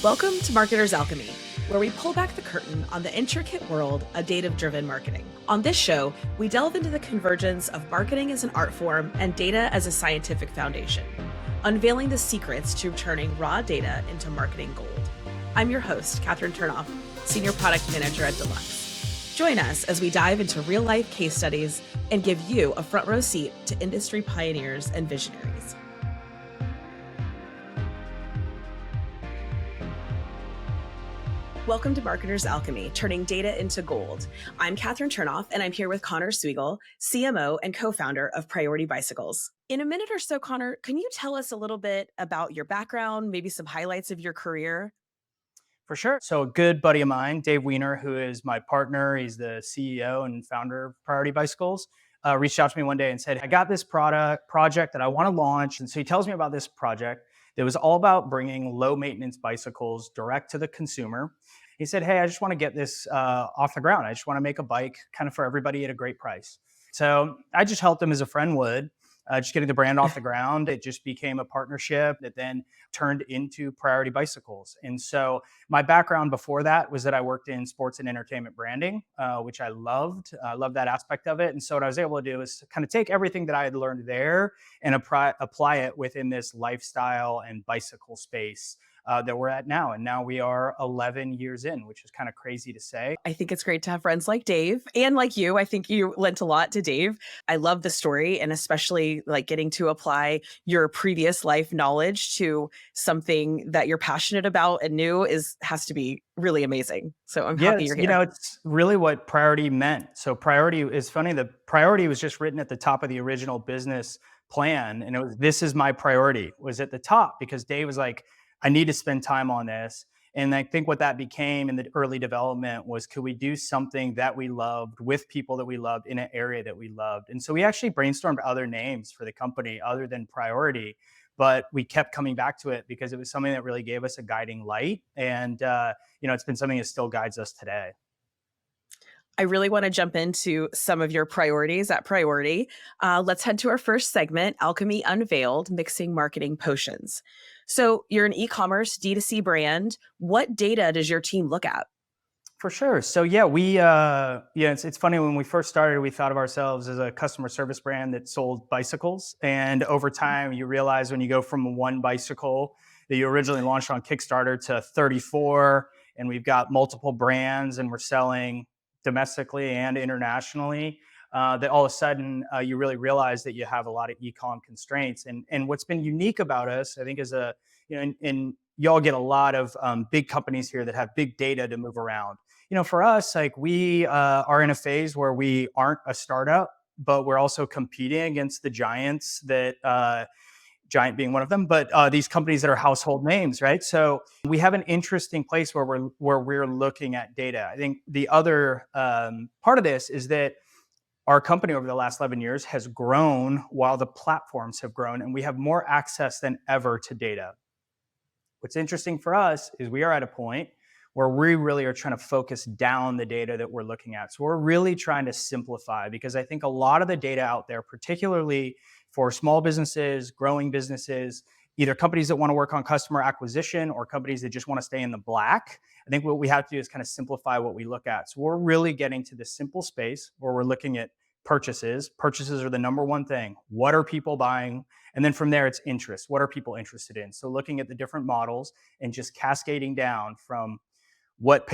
Welcome to Marketer's Alchemy, where we pull back the curtain on the intricate world of data-driven marketing. On this show, we delve into the convergence of marketing as an art form and data as a scientific foundation, unveiling the secrets to turning raw data into marketing gold. I'm your host, Kathryn Turnoff, Senior Product Manager at Deluxe. Join us as we dive into real-life case studies and give you a front row seat to industry pioneers and visionaries. Welcome to Marketer's Alchemy, turning data into gold. I'm Kathryn Turnoff, and I'm here with Connor Swegle, CMO and co-founder of Priority Bicycles. In a minute or so, Connor, can you tell us a little bit about your background, maybe some highlights of your career? For sure. So a good buddy of mine, Dave Weiner, who is my partner, he's the CEO and founder of Priority Bicycles, reached out to me one day and said, I got this project that I want to launch. And so he tells me about this project that was all about bringing low maintenance bicycles direct to the consumer. He said, hey, I just want to get this off the ground. I just want to make a bike kind of for everybody at a great price. So I just helped him as a friend would. Just getting the brand off the ground. It just became a partnership that then turned into Priority Bicycles. And so my background before that was that I worked in sports and entertainment branding, which I loved. I loved that aspect of it. And so what I was able to do is kind of take everything that I had learned there and apply it within this lifestyle and bicycle space that we're at now. And now we are 11 years in, which is kind of crazy to say. I think it's great to have friends like Dave and like you. I think you lent a lot to Dave. I love the story, and especially like getting to apply your previous life knowledge to something that you're passionate about and new has to be really amazing. So I'm happy you're here. It's really what priority meant. So priority is funny. The priority was just written at the top of the original business plan. And it was, this is my priority was at the top because Dave was like, I need to spend time on this. And I think what that became in the early development was, could we do something that we loved with people that we loved in an area that we loved? And so we actually brainstormed other names for the company other than Priority, but we kept coming back to it because it was something that really gave us a guiding light. And, it's been something that still guides us today. I really want to jump into some of your priorities at Priority. Let's head to our first segment, Alchemy Unveiled, Mixing Marketing Potions. So you're an e-commerce D2C brand. What data does your team look at? For sure. So it's funny, when we first started, we thought of ourselves as a customer service brand that sold bicycles. And over time, you realize when you go from one bicycle that you originally launched on Kickstarter to 34, and we've got multiple brands and we're selling domestically and internationally, that all of a sudden you really realize that you have a lot of e-com constraints. And what's been unique about us, I think, is and y'all get a lot of big companies here that have big data to move around. For us, like we are in a phase where we aren't a startup, but we're also competing against the giants that Giant being one of them, but these companies that are household names, right? So we have an interesting place where we're looking at data. I think the other part of this is that our company over the last 11 years has grown while the platforms have grown, and we have more access than ever to data. What's interesting for us is we are at a point where we really are trying to focus down the data that we're looking at. So we're really trying to simplify, because I think a lot of the data out there, particularly for small businesses, growing businesses, either companies that want to work on customer acquisition or companies that just want to stay in the black, I think what we have to do is kind of simplify what we look at. So we're really getting to this simple space where we're looking at purchases. Purchases are the number one thing. What are people buying? And then from there, it's interest. What are people interested in? So looking at the different models and just cascading down from what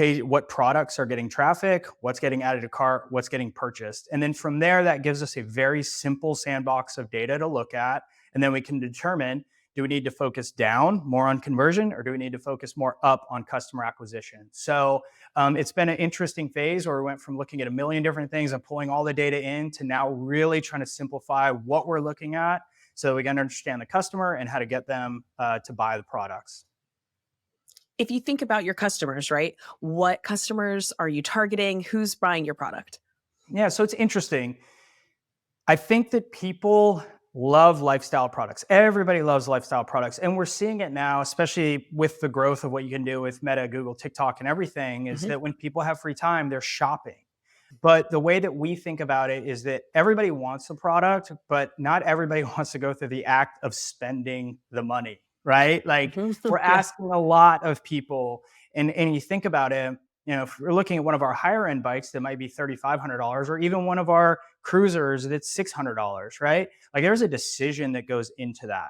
products are getting traffic, what's getting added to cart, what's getting purchased. And then from there, that gives us a very simple sandbox of data to look at. And then we can determine, do we need to focus down more on conversion, or do we need to focus more up on customer acquisition? So it's been an interesting phase where we went from looking at a million different things and pulling all the data in to now really trying to simplify what we're looking at so we can understand the customer and how to get them to buy the products. If you think about your customers, right? What customers are you targeting? Who's buying your product? Yeah, so it's interesting. I think that people love lifestyle products. Everybody loves lifestyle products. And we're seeing it now, especially with the growth of what you can do with Meta, Google, TikTok, and everything, is that when people have free time, they're shopping. But the way that we think about it is that everybody wants a product, but not everybody wants to go through the act of spending the money, right? Like we're Yeah. asking a lot of people, and you think about it, if we're looking at one of our higher end bikes that might be $3,500, or even one of our cruisers that's $600, right? Like there's a decision that goes into that.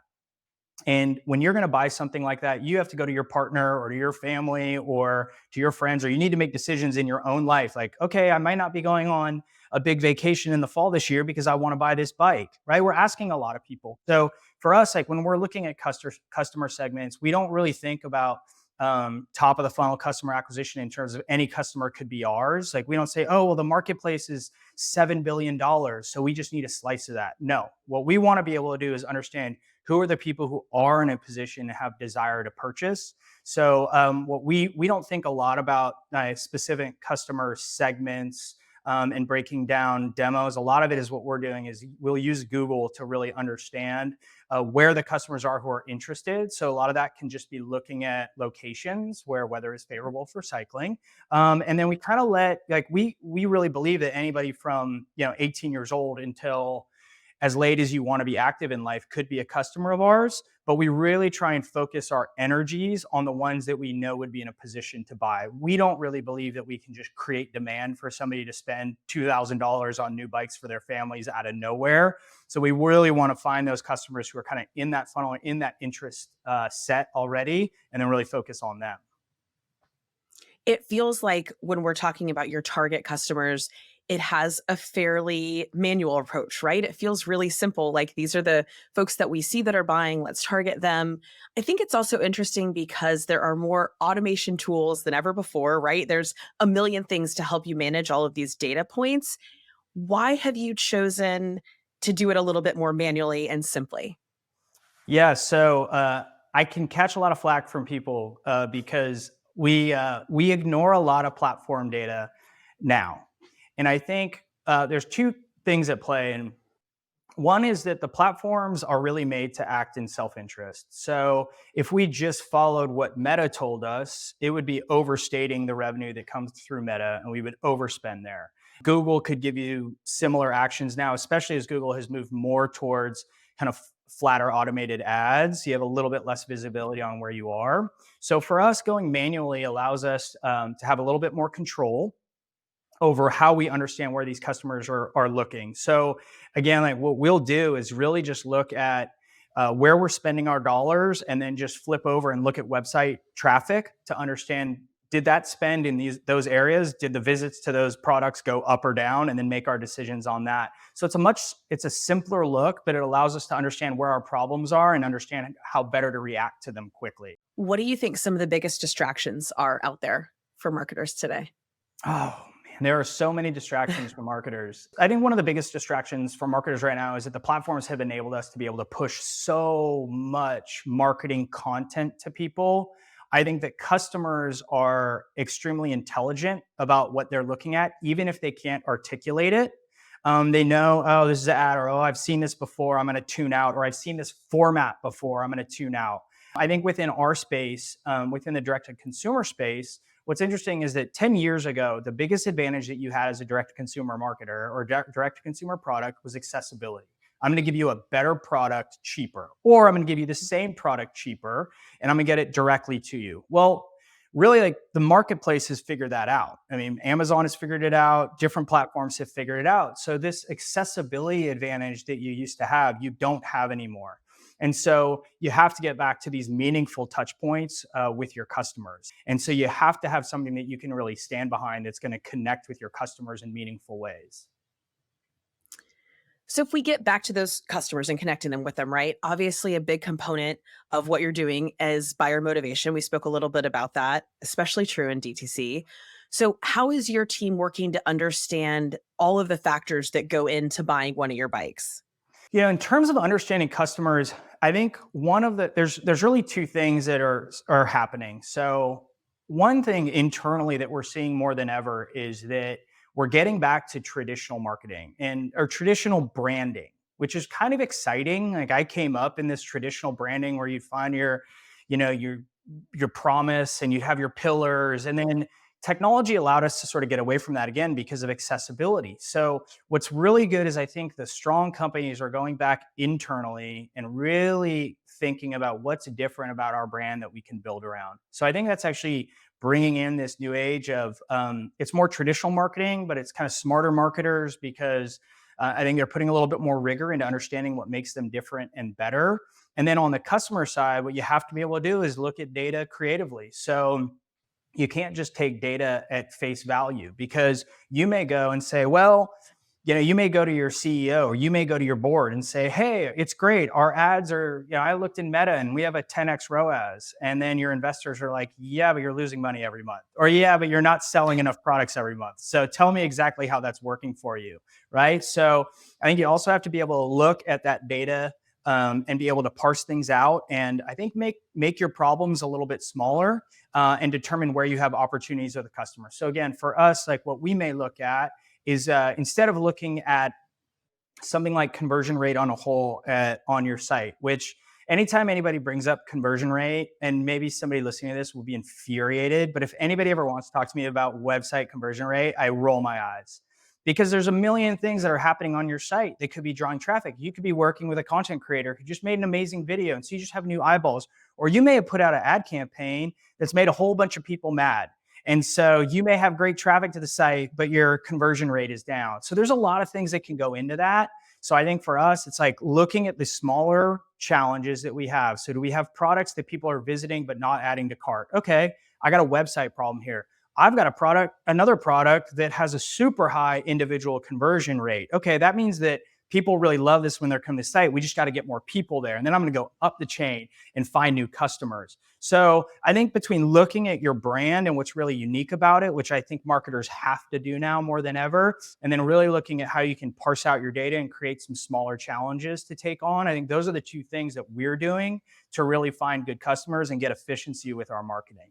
And when you're going to buy something like that, you have to go to your partner or to your family or to your friends, or you need to make decisions in your own life. Like, okay, I might not be going on a big vacation in the fall this year because I want to buy this bike, right? We're asking a lot of people. So for us, like when we're looking at customer segments, we don't really think about top of the funnel customer acquisition in terms of any customer could be ours. Like we don't say, oh, well, the marketplace is $7 billion, so we just need a slice of that. No, what we want to be able to do is understand who are the people who are in a position to have desire to purchase. So what we don't think a lot about specific customer segments and breaking down demos. A lot of it is what we're doing is we'll use Google to really understand where the customers are who are interested. So a lot of that can just be looking at locations where weather is favorable for cycling. And then we kind of we really believe that anybody from 18 years old until as late as you want to be active in life could be a customer of ours, but we really try and focus our energies on the ones that we know would be in a position to buy. We don't really believe that we can just create demand for somebody to spend $2,000 on new bikes for their families out of nowhere. So we really want to find those customers who are kind of in that funnel, in that interest set already, and then really focus on them. It feels like when we're talking about your target customers, it has a fairly manual approach, right? It feels really simple. Like these are the folks that we see that are buying, let's target them. I think it's also interesting because there are more automation tools than ever before, right? There's a million things to help you manage all of these data points. Why have you chosen to do it a little bit more manually and simply? Yeah, so I can catch a lot of flack from people because we ignore a lot of platform data now, and I think there's two things at play. And one is that the platforms are really made to act in self-interest. So if we just followed what Meta told us, it would be overstating the revenue that comes through Meta, and we would overspend there. Google could give you similar actions now, especially as Google has moved more towards kind of flatter automated ads. You have a little bit less visibility on where you are. So for us, going manually allows us to have a little bit more control over how we understand where these customers are looking. So again, like what we'll do is really just look at where we're spending our dollars, and then just flip over and look at website traffic to understand, did that spend in those areas? Did the visits to those products go up or down? And then make our decisions on that. So it's a simpler look, but it allows us to understand where our problems are and understand how better to react to them quickly. What do you think some of the biggest distractions are out there for marketers today? Oh, man, there are so many distractions for marketers. I think one of the biggest distractions for marketers right now is that the platforms have enabled us to be able to push so much marketing content to people. I think that customers are extremely intelligent about what they're looking at, even if they can't articulate it. They know, oh, this is an ad, or oh, I've seen this before, I'm going to tune out, or I've seen this format before, I'm going to tune out. I think within our space, within the direct-to-consumer space, what's interesting is that 10 years ago, the biggest advantage that you had as a direct-to-consumer marketer or direct-to-consumer product was accessibility. I'm going to give you a better product cheaper, or I'm going to give you the same product cheaper, and I'm going to get it directly to you. Well, really, like the marketplace has figured that out. I mean, Amazon has figured it out. Different platforms have figured it out. So this accessibility advantage that you used to have, you don't have anymore. And so you have to get back to these meaningful touch points with your customers. And so you have to have something that you can really stand behind that's going to connect with your customers in meaningful ways. So if we get back to those customers and connecting them with them, right? Obviously, a big component of what you're doing is buyer motivation. We spoke a little bit about that, especially true in DTC. So how is your team working to understand all of the factors that go into buying one of your bikes? Yeah, in terms of understanding customers, I think there's really two things that are happening. So one thing internally that we're seeing more than ever is that we're getting back to traditional marketing or traditional branding, which is kind of exciting. Like I came up in this traditional branding where you'd find your promise, and you'd have your pillars, and then technology allowed us to sort of get away from that again because of accessibility. So what's really good is I think the strong companies are going back internally and really thinking about what's different about our brand that we can build around. So I think that's actually bringing in this new age of it's more traditional marketing, but it's kind of smarter marketers because I think they're putting a little bit more rigor into understanding what makes them different and better. And then on the customer side, what you have to be able to do is look at data creatively. So you can't just take data at face value because you may go and say, well, you may go to your CEO or you may go to your board and say, hey, it's great. Our ads are, I looked in Meta and we have a 10x ROAS. And then your investors are like, yeah, but you're losing money every month. Or yeah, but you're not selling enough products every month. So tell me exactly how that's working for you, right? So I think you also have to be able to look at that data and be able to parse things out. And I think make your problems a little bit smaller and determine where you have opportunities with the customer. So again, for us, like what we may look at is instead of looking at something like conversion rate on a whole on your site, which anytime anybody brings up conversion rate, and maybe somebody listening to this will be infuriated, but if anybody ever wants to talk to me about website conversion rate, I roll my eyes. Because there's a million things that are happening on your site that could be drawing traffic. You could be working with a content creator who just made an amazing video, and so you just have new eyeballs. Or you may have put out an ad campaign that's made a whole bunch of people mad. And so you may have great traffic to the site, but your conversion rate is down. So there's a lot of things that can go into that. So I think for us, it's like looking at the smaller challenges that we have. So do we have products that people are visiting but not adding to cart? Okay, I got a website problem here. I've got another product that has a super high individual conversion rate. Okay, that means that people really love this when they're coming to the site. We just got to get more people there. And then I'm going to go up the chain and find new customers. So I think between looking at your brand and what's really unique about it, which I think marketers have to do now more than ever, and then really looking at how you can parse out your data and create some smaller challenges to take on, I think those are the two things that we're doing to really find good customers and get efficiency with our marketing.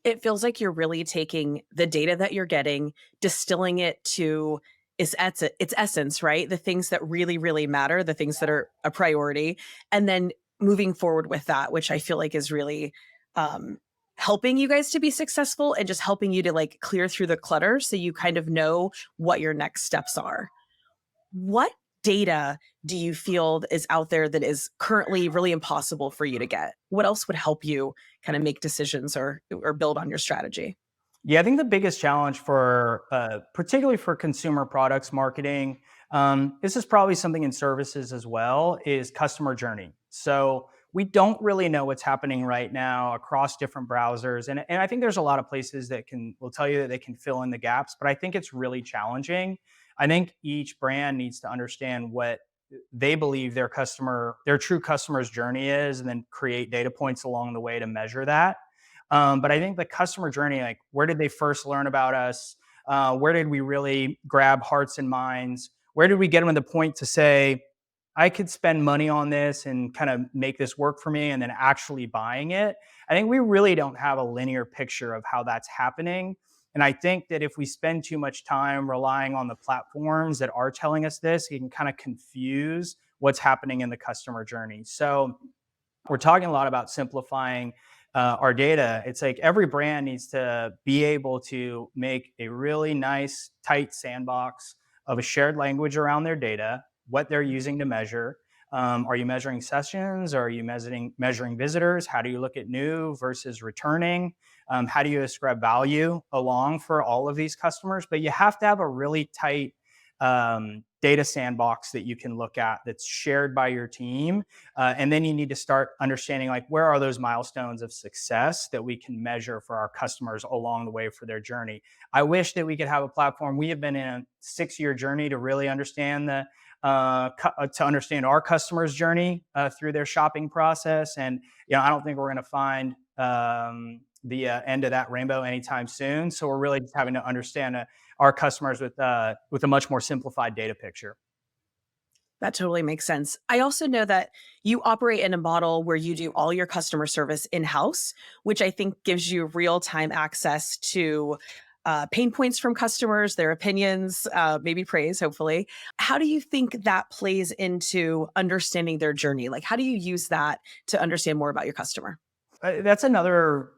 It feels like you're really taking the data that you're getting, distilling it to its essence, right? The things that really, really matter, the things that are a priority, and then moving forward with that, which I feel like is really helping you guys to be successful and just helping you to like clear through the clutter so you kind of know what your next steps are. What data do you feel is out there that is currently really impossible for you to get? What else would help you kind of make decisions or build on your strategy? Yeah, I think the biggest challenge for, particularly for consumer products marketing, this is probably something in services as well, is customer journey. So we don't really know what's happening right now across different browsers. And I think there's a lot of places that will tell you that they can fill in the gaps, but I think it's really challenging. I think each brand needs to understand what they believe their true customer's journey is, and then create data points along the way to measure that. But I think the customer journey, like where did they first learn about us? Where did we really grab hearts and minds? Where did we get them to the point to say, I could spend money on this and kind of make this work for me, and then actually buying it? I think we really don't have a linear picture of how that's happening. And I think that if we spend too much time relying on the platforms that are telling us this, it can kind of confuse what's happening in the customer journey. So we're talking a lot about simplifying our data. It's like every brand needs to be able to make a really nice, tight sandbox of a shared language around their data, what they're using to measure. Are you measuring sessions? Or are you measuring visitors? How do you look at new versus returning? How do you ascribe value along for all of these customers? But you have to have a really tight data sandbox that you can look at that's shared by your team. And then you need to start understanding, like, where are those milestones of success that we can measure for our customers along the way for their journey. I wish that we could have a platform. We have been in a 6-year journey to really understand to understand our customers' journey through their shopping process. And I don't think we're going to find the end of that rainbow anytime soon. So we're really just having to understand our customers with a much more simplified data picture. That totally makes sense. I also know that you operate in a model where you do all your customer service in-house, which I think gives you real-time access to pain points from customers, their opinions, maybe praise, hopefully. How do you think that plays into understanding their journey? Like, how do you use that to understand more about your customer? That's another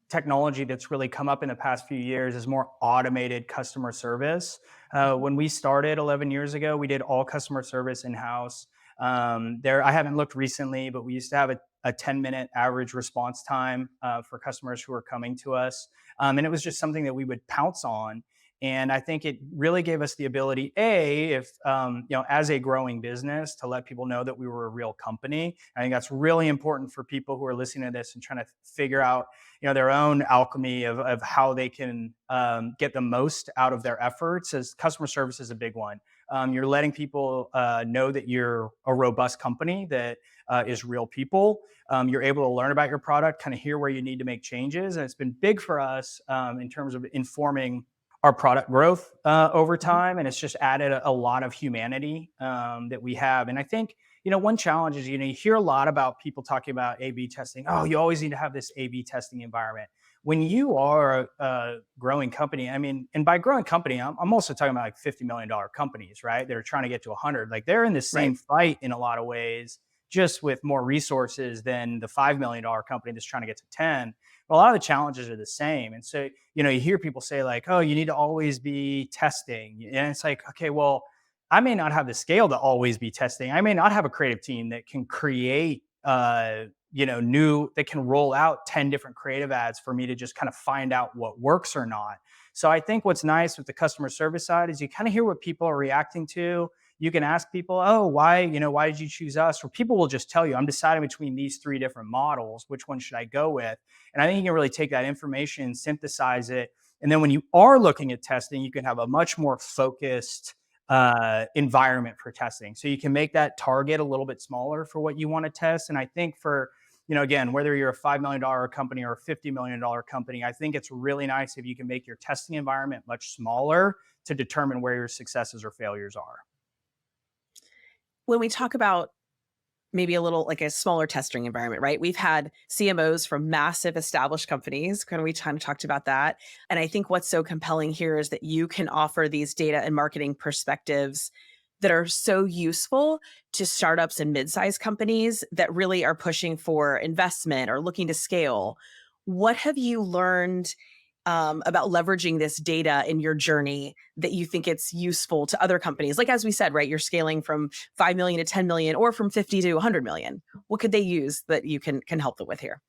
technology that's really come up in the past few years is more automated customer service. When we started 11 years ago, we did all customer service in-house. I haven't looked recently, but we used to have a 10-minute average response time for customers who were coming to us. And it was just something that we would pounce on. And I think it really gave us the ability, if as a growing business, to let people know that we were a real company. I think that's really important for people who are listening to this and trying to figure out, their own alchemy of how they can get the most out of their efforts. As customer service is a big one. You're letting people know that you're a robust company that is real people. You're able to learn about your product, kind of hear where you need to make changes, and it's been big for us in terms of informing our product growth over time, and it's just added a lot of humanity that we have. And I think one challenge is you hear a lot about people talking about A/B testing. Oh, you always need to have this A/B testing environment. When you are a growing company, I mean, and by growing company, I'm also talking about like $50 million companies, right? That are trying to get to 100. Like they're in the same fight in a lot of ways, just with more resources than the $5 million company that's trying to get to 10. But a lot of the challenges are the same. And so, you hear people say like, oh, you need to always be testing. And it's like, okay, well, I may not have the scale to always be testing. I may not have a creative team that can create, that can roll out 10 different creative ads for me to just kind of find out what works or not. So I think what's nice with the customer service side is you kind of hear what people are reacting to. You can ask people, oh, why did you choose us? Or people will just tell you, I'm deciding between these 3 different models. Which one should I go with? And I think you can really take that information, synthesize it. And then when you are looking at testing, you can have a much more focused environment for testing. So you can make that target a little bit smaller for what you want to test. And I think for, again, whether you're a $5 million company or a $50 million company, I think it's really nice if you can make your testing environment much smaller to determine where your successes or failures are. When we talk about maybe a little like a smaller testing environment, right? We've had CMOs from massive established companies. We kind of talked about that. And I think what's so compelling here is that you can offer these data and marketing perspectives that are so useful to startups and mid-sized companies that really are pushing for investment or looking to scale. What have you learned about leveraging this data in your journey that you think it's useful to other companies? Like, as we said, right, you're scaling from 5 million to 10 million or from 50 to 100 million. What could they use that you can help them with here?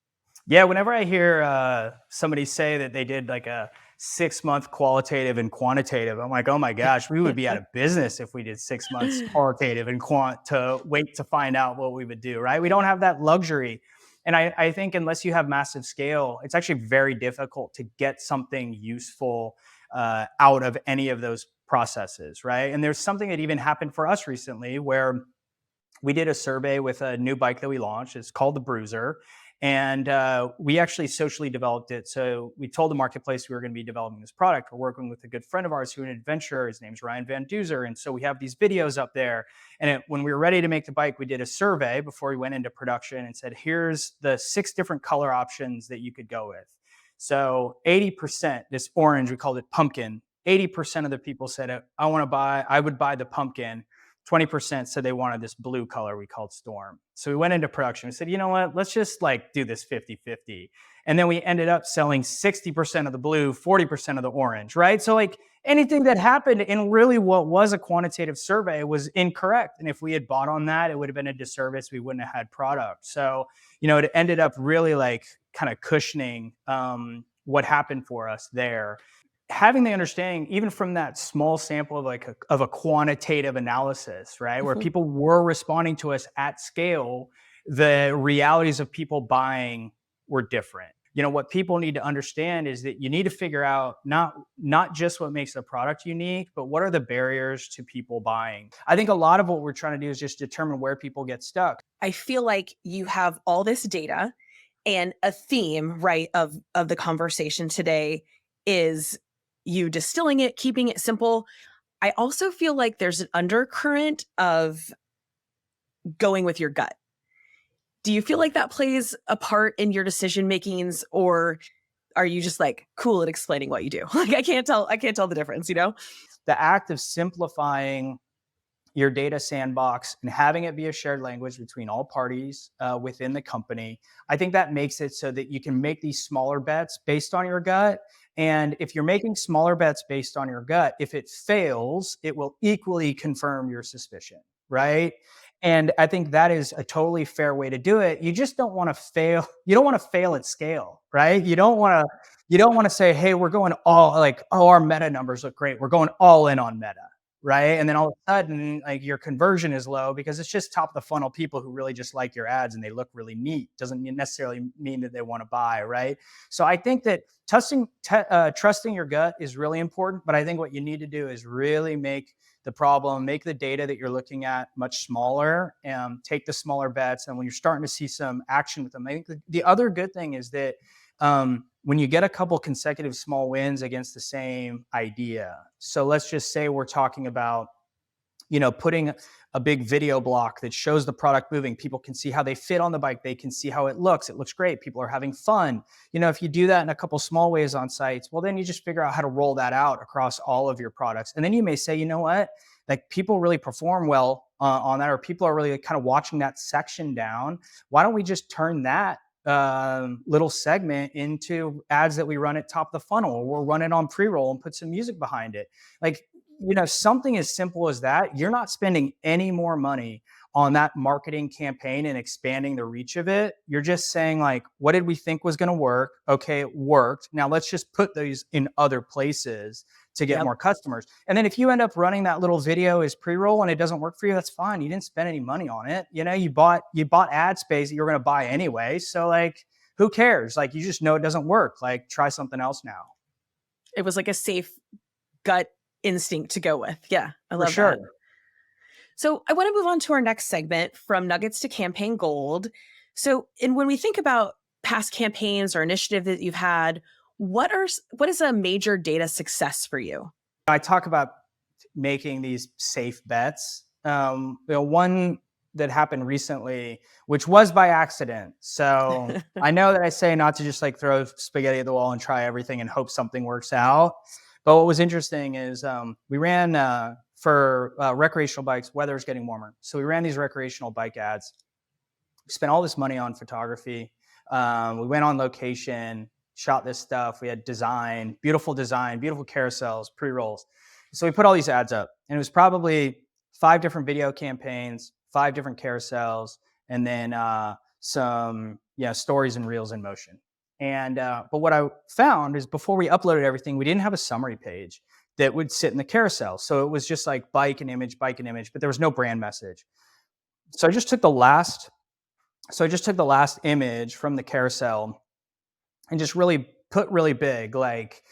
Yeah, whenever I hear somebody say that they did like a 6-month qualitative and quantitative, I'm like, oh my gosh, we would be out of business if we did 6 months qualitative and quant to wait to find out what we would do, right? We don't have that luxury. And I think unless you have massive scale, it's actually very difficult to get something useful out of any of those processes, right? And there's something that even happened for us recently where we did a survey with a new bike that we launched. It's called the Bruiser. And we actually socially developed it. So we told the marketplace we were going to be developing this product. We're working with a good friend of ours who's an adventurer. His name's Ryan Van Duzer. And so we have these videos up there. And when we were ready to make the bike, we did a survey before we went into production and said, here's the 6 different color options that you could go with. So 80%, this orange, we called it pumpkin. 80% of the people said, I would buy the pumpkin. 20% said they wanted this blue color we called Storm. So we went into production. We said, you know what, let's just do this 50-50. And then we ended up selling 60% of the blue, 40% of the orange, right? So anything that happened in really what was a quantitative survey was incorrect. And if we had bought on that, it would have been a disservice. We wouldn't have had product. So, it ended up really kind of cushioning what happened for us there. Having the understanding, even from that small sample of a quantitative analysis, right, where people were responding to us at scale, the realities of people buying were different. What people need to understand is that you need to figure out not just what makes a product unique, but what are the barriers to people buying. I think a lot of what we're trying to do is just determine where people get stuck. I feel like you have all this data, and a theme, right, of the conversation today is you distilling it, keeping it simple. I also feel like there's an undercurrent of going with your gut. Do you feel like that plays a part in your decision makings, or are you just cool at explaining what you do? I can't tell the difference, The act of simplifying your data sandbox and having it be a shared language between all parties within the company, I think that makes it so that you can make these smaller bets based on your gut. And if you're making smaller bets based on your gut, if it fails, it will equally confirm your suspicion, right? And I think that is a totally fair way to do it. You just don't want to fail. You don't want to fail at scale, right? You don't want to say, hey, we're going all like, oh, our meta numbers look great. We're going all in on meta, right? And then all of a sudden, like your conversion is low because it's just top of the funnel people who really just like your ads and they look really neat. Doesn't necessarily mean that they want to buy, right? So I think that trusting your gut is really important. But I think what you need to do is really make the data that you're looking at much smaller, and take the smaller bets. And when you're starting to see some action with them, I think the other good thing is that when you get a couple consecutive small wins against the same idea. So let's just say we're talking about, putting a big video block that shows the product moving. People can see how they fit on the bike. They can see how it looks. It looks great. People are having fun. If you do that in a couple small ways on sites, well, then you just figure out how to roll that out across all of your products. And then you may say, you know what, like people really perform well on that, or people are really kind of watching that section down. Why don't we just turn that little segment into ads that we run at top of the funnel, or we'll run it on pre-roll and put some music behind it. Like, something as simple as that. You're not spending any more money on that marketing campaign and expanding the reach of it. You're just saying, like, what did we think was going to work? Okay, it worked. Now let's just put these in other places to get more customers. And then if you end up running that little video as pre-roll and it doesn't work for you, that's fine. You didn't spend any money on it. You bought ad space that you're going to buy anyway. So like, who cares? Like, you just know it doesn't work. Like, try something else now. It was like a safe gut instinct to go with. Yeah, I love that. So I want to move on to our next segment, from nuggets to campaign gold. So, and when we think about past campaigns or initiative that you've had, what is a major data success for you? I talk about making these safe bets. One that happened recently, which was by accident. So I know that I say not to just like throw spaghetti at the wall and try everything and hope something works out. But what was interesting is we ran for recreational bikes. Weather's getting warmer, so we ran these recreational bike ads. We spent all this money on photography. We went on location, shot this stuff. We had beautiful carousels, pre-rolls. So we put all these ads up, and it was probably 5 different video campaigns, 5 different carousels, and then some stories and reels in motion. And but what I found is, before we uploaded everything, we didn't have a summary page that would sit in the carousel. So it was just like bike and image, but there was no brand message. So I just took the last image from the carousel and just really put really big, like,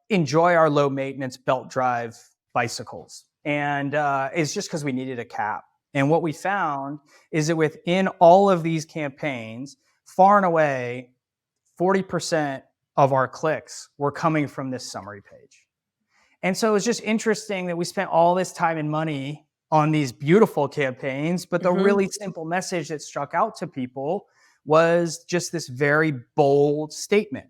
enjoy our low maintenance belt drive bicycles. And it's just because we needed a cap. And what we found is that within all of these campaigns, far and away, 40% of our clicks were coming from this summary page. And so it was just interesting that we spent all this time and money on these beautiful campaigns, but the really simple message that struck out to people was just this very bold statement.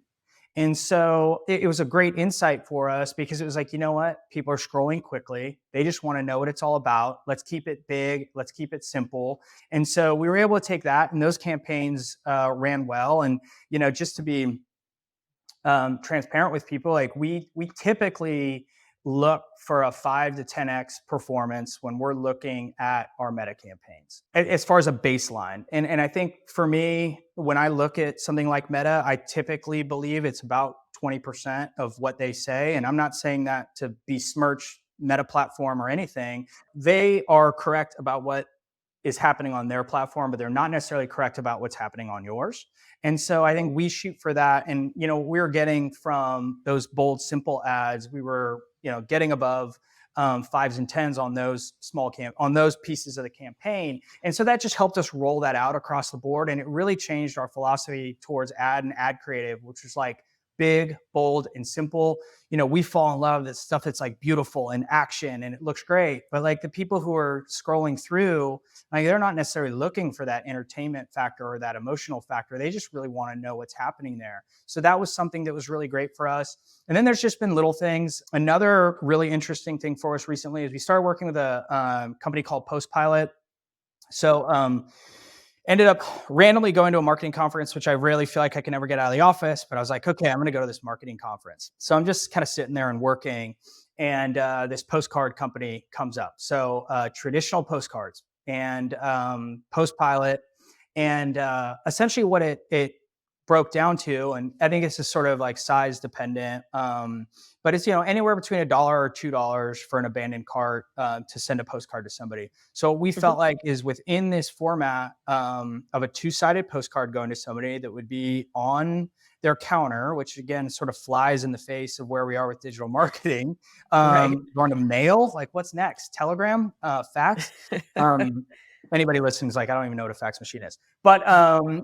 And so it was a great insight for us, because it was like, you know what? People are scrolling quickly. They just want to know what it's all about. Let's keep it big. Let's keep it simple. And so we were able to take that, and those campaigns ran well. And, just to be transparent with people, like we typically look for a 5 to 10x performance when we're looking at our meta campaigns, as far as a baseline. And I think for me, when I look at something like meta, I typically believe it's about 20% of what they say. And I'm not saying that to besmirch Meta platform or anything. They are correct about what is happening on their platform, but they're not necessarily correct about what's happening on yours. And so I think we shoot for that. And, we're getting from those bold, simple ads, we were, getting above 5s and 10s on those on those pieces of the campaign. And so that just helped us roll that out across the board. And it really changed our philosophy towards ad and ad creative, which was like, big, bold, and simple. We fall in love with stuff that's like beautiful and action and it looks great. But like the people who are scrolling through, like they're not necessarily looking for that entertainment factor or that emotional factor. They just really want to know what's happening there. So that was something that was really great for us. And then there's just been little things. Another really interesting thing for us recently is we started working with a company called Postpilot. So ended up randomly going to a marketing conference, which I rarely feel like I can ever get out of the office. But I was like, okay, I'm going to go to this marketing conference. So I'm just kind of sitting there and working. And this postcard company comes up. So traditional postcards and Postpilot. And essentially what it broke down to, and I think it's just sort of like size dependent, but it's anywhere between $1 or $2 for an abandoned cart to send a postcard to somebody. So what we felt like is within this format of a two-sided postcard going to somebody that would be on their counter, which again sort of flies in the face of where we are with digital marketing. Right. Going to mail, like what's next? Telegram, fax. Anybody listening is like, I don't even know what a fax machine is. But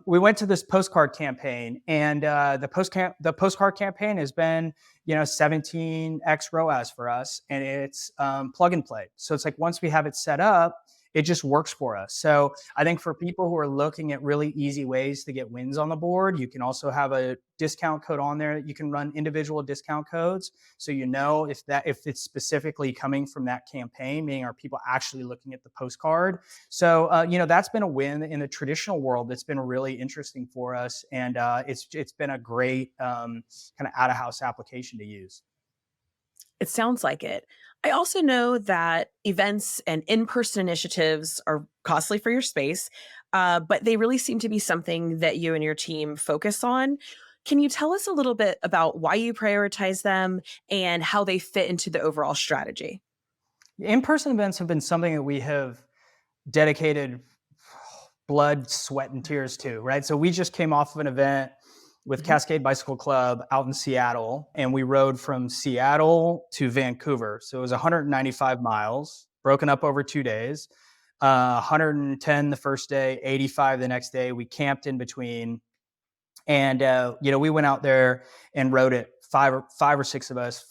we went to this postcard campaign, and the postcard campaign has been 17x ROAS for us, and it's plug and play. So it's like once we have it set up, it just works for us. So I think for people who are looking at really easy ways to get wins on the board, you can also have a discount code on there. You can run individual discount codes. So if it's specifically coming from that campaign, meaning are people actually looking at the postcard? So that's been a win in the traditional world. That's been really interesting for us, and it's been a great kind of out of house application to use. It sounds like it. I also know that events and in-person initiatives are costly for your space, but they really seem to be something that you and your team focus on. Can you tell us a little bit about why you prioritize them and how they fit into the overall strategy? In-person events have been something that we have dedicated blood, sweat, and tears to, right? So we just came off of an event with Cascade Bicycle Club out in Seattle, and we rode from Seattle to Vancouver. So it was 195 miles, broken up over 2 days, 110 the first day, 85 the next day. We camped in between, and we went out there and rode it. Five or six of us.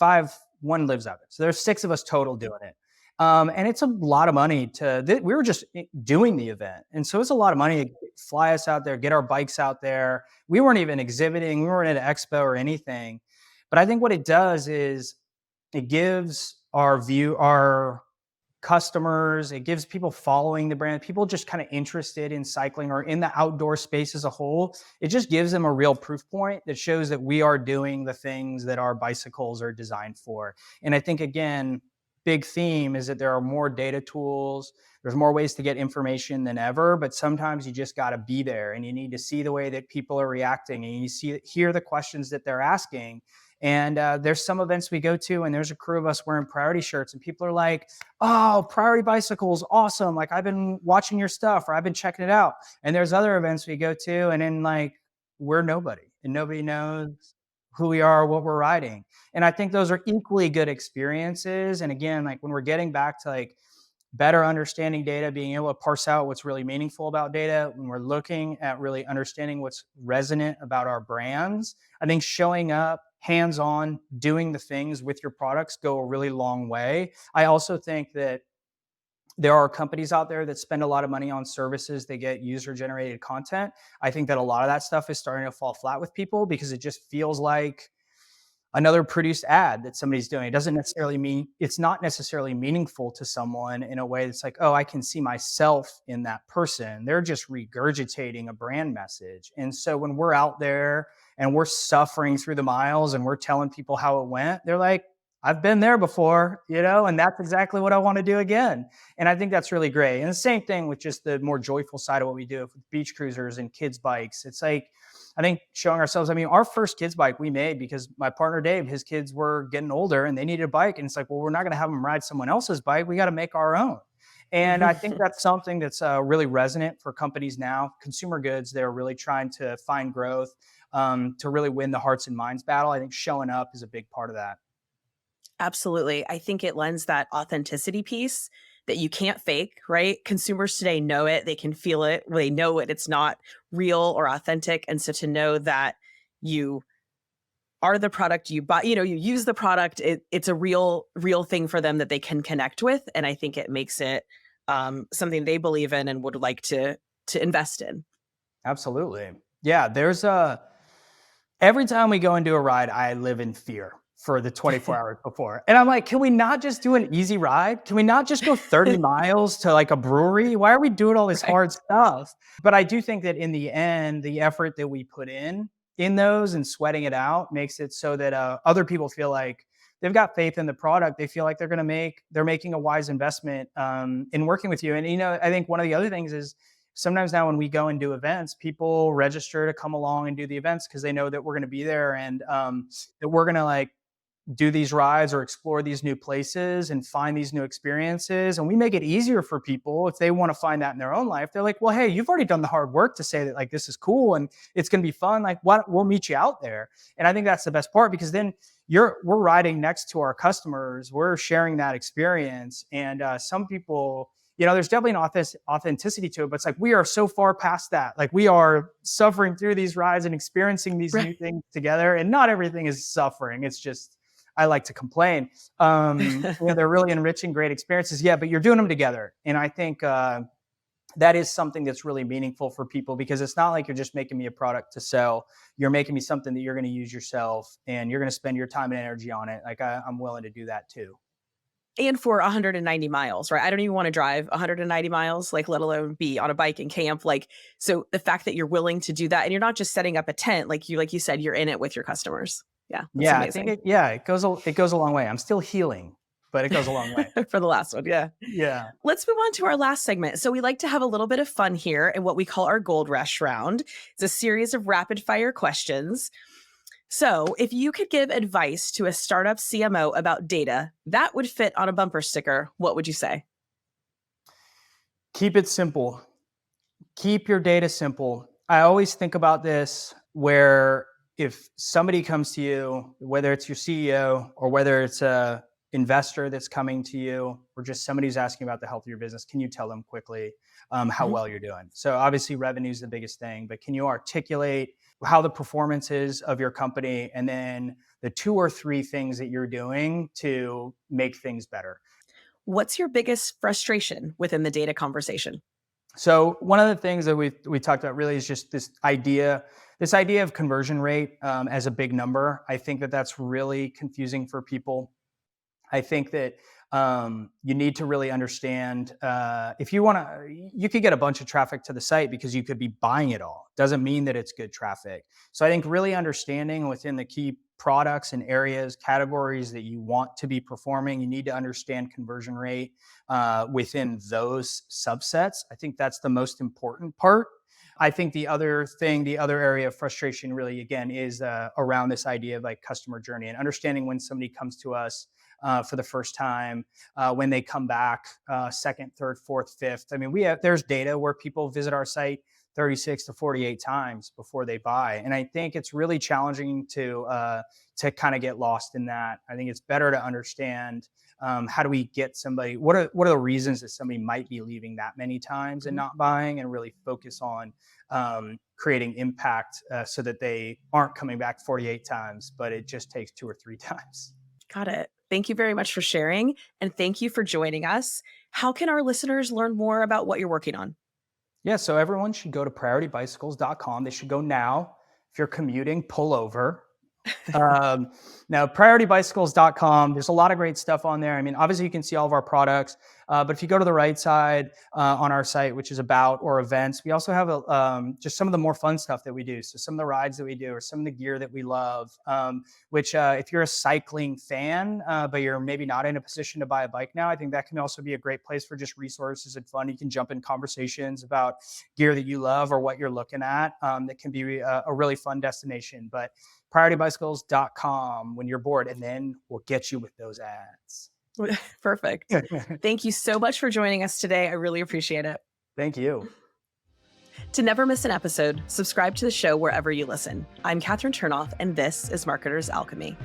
One lives out there, so there's 6 of us total doing it. And it's a lot of money we were just doing the event. And so it's a lot of money to fly us out there, get our bikes out there. We weren't even exhibiting. We weren't at an expo or anything. But I think what it does is it gives our customers, it gives people following the brand, people just kind of interested in cycling or in the outdoor space as a whole. It just gives them a real proof point that shows that we are doing the things that our bicycles are designed for. And I think, again, big theme is that there are more data tools. There's more ways to get information than ever, but sometimes you just got to be there and you need to see the way that people are reacting and hear the questions that they're asking. And there's some events we go to and there's a crew of us wearing Priority shirts and people are like, oh, Priority Bicycles, awesome. Like I've been watching your stuff or I've been checking it out. And there's other events we go to and then like, we're nobody and nobody knows who we are, what we're riding. And I think those are equally good experiences. And again, like when we're getting back to like better understanding data, being able to parse out what's really meaningful about data, when we're looking at really understanding what's resonant about our brands, I think showing up hands-on, doing the things with your products go a really long way. I also think that there are companies out there that spend a lot of money on services. They get user-generated content. I think that a lot of that stuff is starting to fall flat with people because it just feels like another produced ad that somebody's doing. It doesn't necessarily mean it's not necessarily meaningful to someone in a way that's like, oh, I can see myself in that person. They're just regurgitating a brand message. And so when we're out there and we're suffering through the miles and we're telling people how it went, they're like, I've been there before, and that's exactly what I want to do again. And I think that's really great. And the same thing with just the more joyful side of what we do with beach cruisers and kids bikes. It's like, I think showing ourselves, our first kids bike we made because my partner, Dave, his kids were getting older and they needed a bike. And it's like, well, we're not going to have them ride someone else's bike. We got to make our own. And I think that's something that's really resonant for companies now, consumer goods. They're really trying to find growth to really win the hearts and minds battle. I think showing up is a big part of that. Absolutely. I think it lends that authenticity piece that you can't fake, right? Consumers today know it. They can feel it. They know it. It's not real or authentic. And so to know that you are the product you buy, you use the product, it's a real thing for them that they can connect with. And I think it makes it something they believe in and would like to invest in. Absolutely. Yeah, every time we go and do a ride, I live in fear for the 24 hours before. And I'm like, can we not just do an easy ride? Can we not just go 30 miles to like a brewery? Why are we doing all this hard stuff? But I do think that in the end, the effort that we put in those and sweating it out makes it so that other people feel like they've got faith in the product. They feel like they're making a wise investment in working with you. And, I think one of the other things is, sometimes now when we go and do events, people register to come along and do the events because they know that we're going to be there and that we're going to like do these rides or explore these new places and find these new experiences. And we make it easier for people if they want to find that in their own life. They're like, well, hey, you've already done the hard work to say that like this is cool and it's going to be fun. Like, what? We'll meet you out there. And I think that's the best part, because then we're riding next to our customers. We're sharing that experience. And some people, there's definitely an authenticity to it, but it's like we are so far past that. Like we are suffering through these rides and experiencing these new things together, and not everything is suffering. It's just, I like to complain. They're really enriching, great experiences. Yeah, but you're doing them together. And I think that is something that's really meaningful for people, because it's not like you're just making me a product to sell. You're making me something that you're going to use yourself, and you're going to spend your time and energy on it. Like I'm willing to do that too. And for 190 miles, right? I don't even want to drive 190 miles, like let alone be on a bike and camp. Like, so the fact that you're willing to do that, and you're not just setting up a tent, like you said, you're in it with your customers. Yeah. Yeah. Amazing. I think it goes a long way. I'm still healing, but it goes a long way. For the last one. Yeah. Yeah. Let's move on to our last segment. So we like to have a little bit of fun here in what we call our Gold Rush round. It's a series of rapid fire questions. So if you could give advice to a startup CMO about data that would fit on a bumper sticker, what would you say? Keep it simple. Keep your data simple. I always think about this where if somebody comes to you, whether it's your CEO or whether it's a investor that's coming to you, or just somebody who's asking about the health of your business, can you tell them quickly how well you're doing? So obviously revenue is the biggest thing, but can you articulate how the performance is of your company, and then the 2 or 3 things that you're doing to make things better? What's your biggest frustration within the data conversation? So one of the things that we talked about really is just this idea of conversion rate as a big number. I think that that's really confusing for people. I think that you need to really understand if you want to, you could get a bunch of traffic to the site because you could be buying it all. Doesn't mean that it's good traffic. So I think really understanding within the key products and areas, categories that you want to be performing, you need to understand conversion rate within those subsets. I think that's the most important part. I think the other area of frustration really, again, is around this idea of like customer journey and understanding when somebody comes to us for the first time, when they come back second, third, fourth, fifth. I mean, there's data where people visit our site 36 to 48 times before they buy. And I think it's really challenging to kind of get lost in that. I think it's better to understand how do we get somebody, what are the reasons that somebody might be leaving that many times and not buying, and really focus on creating impact so that they aren't coming back 48 times, but it just takes 2 or 3 times. Got it. Thank you very much for sharing. And thank you for joining us. How can our listeners learn more about what you're working on? Yeah, so everyone should go to prioritybicycles.com. They should go now. If you're commuting, pull over. Now, prioritybicycles.com, there's a lot of great stuff on there. I mean, obviously you can see all of our products, but if you go to the right side on our site, which is about or events, we also have just some of the more fun stuff that we do. So some of the rides that we do, or some of the gear that we love, which if you're a cycling fan, but you're maybe not in a position to buy a bike now, I think that can also be a great place for just resources and fun. You can jump in conversations about gear that you love or what you're looking at. That can be a really fun destination. But prioritybicycles.com when you're bored, and then we'll get you with those ads. Perfect. Thank you so much for joining us today. I really appreciate it. Thank you. To never miss an episode, subscribe to the show wherever you listen. I'm Kathryn Chernoff, and this is Marketer's Alchemy.